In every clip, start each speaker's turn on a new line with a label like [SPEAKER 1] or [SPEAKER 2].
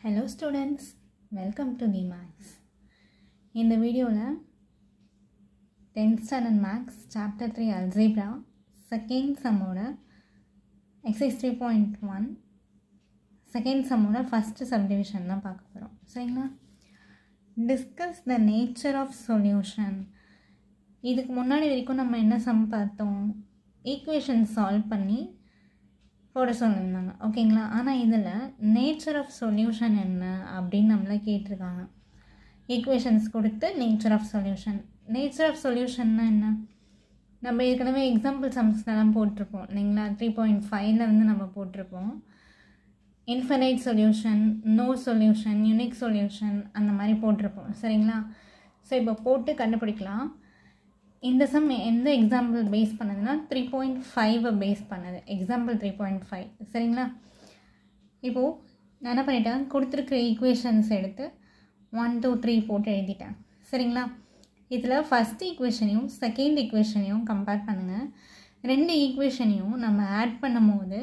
[SPEAKER 1] Hello students, welcome to the Maths. In the video, 10th standard Maths chapter 3 Algebra second sum exercise 3.1 second sum first subdivision தான் பார்க்க போறோம். சரிங்களா? Discuss the nature of solution. இதுக்கு முன்னாடி வரைக்கும் நம்ம என்ன சம் பார்த்தோம்? ஈக்குவேஷன் சால்வ் பண்ணி போட சொல்லியிருந்தாங்க. ஓகேங்களா? ஆனால் இதில் நேச்சர் ஆஃப் சொல்யூஷன் என்ன அப்படின்னு நம்மளை கேட்டிருக்காங்க. ஈக்குவேஷன்ஸ் கொடுத்து nature of solution. Nature of சொல்யூஷன்னா என்ன? நம்ம ஏற்கனவே எக்ஸாம்பிள் சம்ஸ்லாம் போட்டிருப்போம் இல்லைங்களா? 3.5 நம்ம போட்டிருப்போம். Infinite solution, no solution, unique solution அந்த மாதிரி போட்டிருப்போம். சரிங்களா? ஸோ இப்போ போட்டு கண்டுபிடிக்கலாம். இந்த சம் எந்த எக்ஸாம்பிள் பேஸ் பண்ணதுன்னா 3.5 பேஸ் பண்ணது. எக்ஸாம்பிள் 3.5. சரிங்களா? இப்போது நான் என்ன பண்ணிட்டேன், கொடுத்துருக்குற ஈக்குவேஷன்ஸ் எடுத்து 1 2 3 போட்டு எழுதிட்டேன். சரிங்களா? இதில் ஃபஸ்ட் ஈக்குவேஷனையும் செகண்ட் ஈக்குவேஷனையும் கம்பேர் பண்ணுங்கள். ரெண்டு ஈக்குவேஷனையும் நம்ம ஆட் பண்ணும் போது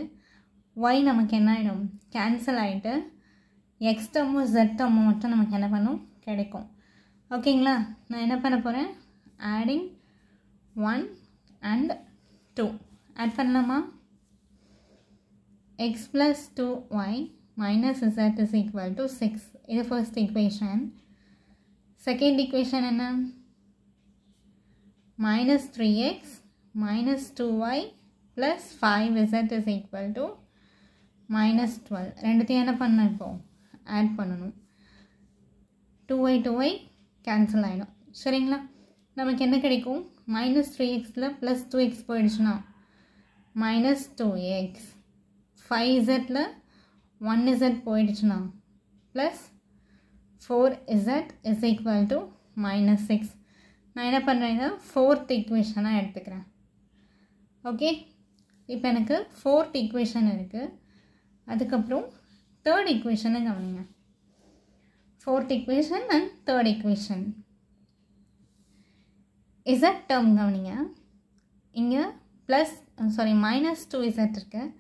[SPEAKER 1] ஒய் நமக்கு என்ன ஆகிடும், கேன்சல் ஆகிட்டு எக்ஸ் டேர்மும் ஜெட் டேர்மும் மட்டும் நமக்கு என்ன பண்ணும், கிடைக்கும். ஓகேங்களா? நான் என்ன பண்ண போகிறேன், ஆடிங் 1 and 2 add பண்ணலாமா? x plus 2y minus z is equal to 6. இது first equation. Second equation என்ன? minus 3x minus 2y plus 5z is equal to minus 12. ரெண்டுத்தையும் என்ன பண்ணணும், இப்போ ஆட் பண்ணணும். 2y 2y கேன்சல் ஆகிடும். சரிங்களா? நமக்கு என்ன கிடைக்கும், minus 3xல plus 2x போயிடுச்சுன்னா minus 2x, 5zல 1z போயிடுச்சுன்னா plus 4z is equal to minus 6. நான் என்ன பண்ணுறேன்னா ஃபோர்த் ஈக்குவேஷனாக எடுத்துக்கிறேன். ஓகே, இப்போ எனக்கு ஃபோர்த் ஈக்குவேஷன் இருக்குது. அதுக்கப்புறம் தேர்ட் ஈக்குவேஷனை கவனிங்க. Fourth equation and third equation. z term கவனிங்க. இங்கே மைனஸ் 2z இருக்குது,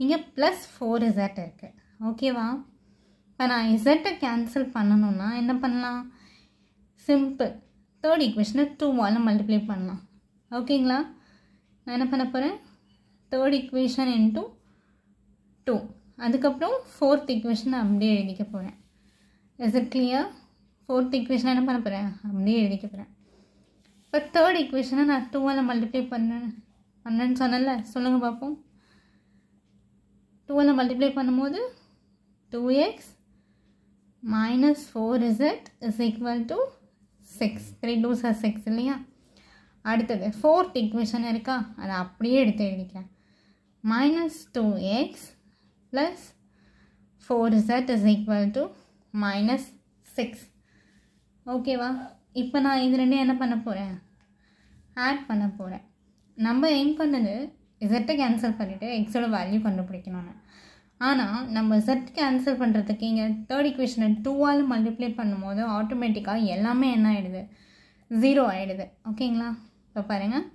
[SPEAKER 1] இங்கே ப்ளஸ் 4z இருக்குது. ஓகேவா? இப்போ நான் z கேன்சல் பண்ணணுன்னா என்ன பண்ணலாம், சிம்பிள் தேர்ட் ஈக்குவேஷனை 2வால் மல்டிப்ளை பண்ணலாம். ஓகேங்களா? நான் என்ன பண்ண போகிறேன், தேர்ட் ஈக்குவேஷன் இன்ட்டு 2. அதுக்கப்புறம் ஃபோர்த் ஈக்குவேஷனை அப்படியே எழுதிக்க போகிறேன். Is it clear? ஃபோர்த் ஈக்குவேஷனை என்ன பண்ண போகிறேன், அப்படியே எழுதிக்க போகிறேன். இப்போ தேர்ட் ஈக்குவேஷனை நான் 2வால் மல்டிப்ளை பண்ணேன்னு சொன்னல, சொல்லுங்கள் பார்ப்போம். 2வால் மல்டிப்ளை பண்ணும்போது 2x minus 4z is equal to 6. 3 2s are 6 இல்லையா? அடுத்தது ஃபோர்த் ஈக்குவேஷன் இருக்கா, அதை அப்படியே எடுத்து எழுதிக்கிறேன். minus 2x plus 4z is equal to minus 6. ஓகேவா? இப்போ நான் இது ரெண்டையும் என்ன பண்ண போகிறேன், ஆட் பண்ண போகிறேன். நம்ம எய்ம் பண்ணது z கேன்சல் பண்ணிவிட்டு எக்ஸோட வேல்யூ கண்டுபிடிக்கணும்னு. ஆனால் நம்ம z கேன்சல் பண்ணுறதுக்கு இங்கே தேர்ட் ஈக்குவேஷனை 2வால் மல்டிப்ளை பண்ணும்போது ஆட்டோமேட்டிக்காக எல்லாமே என்ன ஆகிடுது, 0 ஆகிடுது. ஓகேங்களா? இப்போ பாருங்கள்,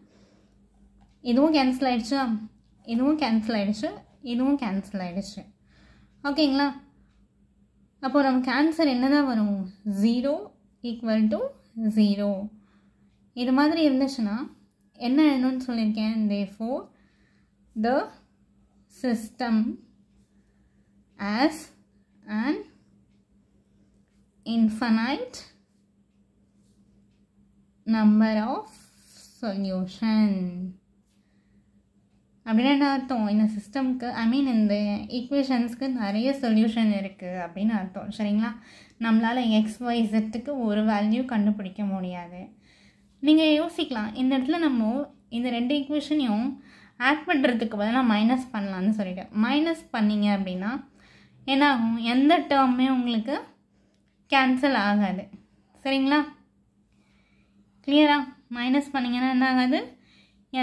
[SPEAKER 1] இதுவும் கேன்சல் ஆகிடுச்சா, இதுவும் கேன்சல் ஆகிடுச்சு, இதுவும் கேன்சல் ஆகிடுச்சு. ஓகேங்களா? அப்போது நமக்கு ஆன்சர் என்ன தான் வரும், 0 ஈக்குவல் டு 0. இது மாதிரி இருந்துச்சுன்னா என்ன எழுதணும்னு சொல்லியிருக்கேன், therefore the system as an infinite number of solution. அப்படின்னா என்ன அர்த்தம், இந்த சிஸ்டம்க்கு இந்த ஈக்குவேஷன்ஸ்க்கு நிறைய சொல்யூஷன் இருக்குது அப்படின்னு அர்த்தம். சரிங்களா? நம்மளால் XYZக்கு ஒரு வேல்யூ கண்டுபிடிக்க முடியாது. நீங்கள் யோசிக்கலாம், இந்த இடத்துல நம்ம இந்த ரெண்டு ஈக்குவேஷனையும் ஆட் பண்ணுறதுக்கு பதிலாக மைனஸ் பண்ணலான்னு சொல்லிட்டு மைனஸ் பண்ணிங்க அப்படின்னா என்ன ஆகும், எந்த டேர்மே உங்களுக்கு கேன்சல் ஆகாது. சரிங்களா? கிளியராக? மைனஸ் பண்ணிங்கன்னா என்ன ஆகாது,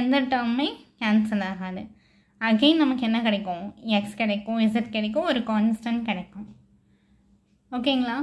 [SPEAKER 1] எந்த டேர்மே கேன்சல் ஆகாது. அகெயின் நமக்கு என்ன கிடைக்கும், எக்ஸ் கிடைக்கும், இசட் கிடைக்கும், ஒரு கான்ஸ்டன்ட் கிடைக்கும். ஓகேங்களா?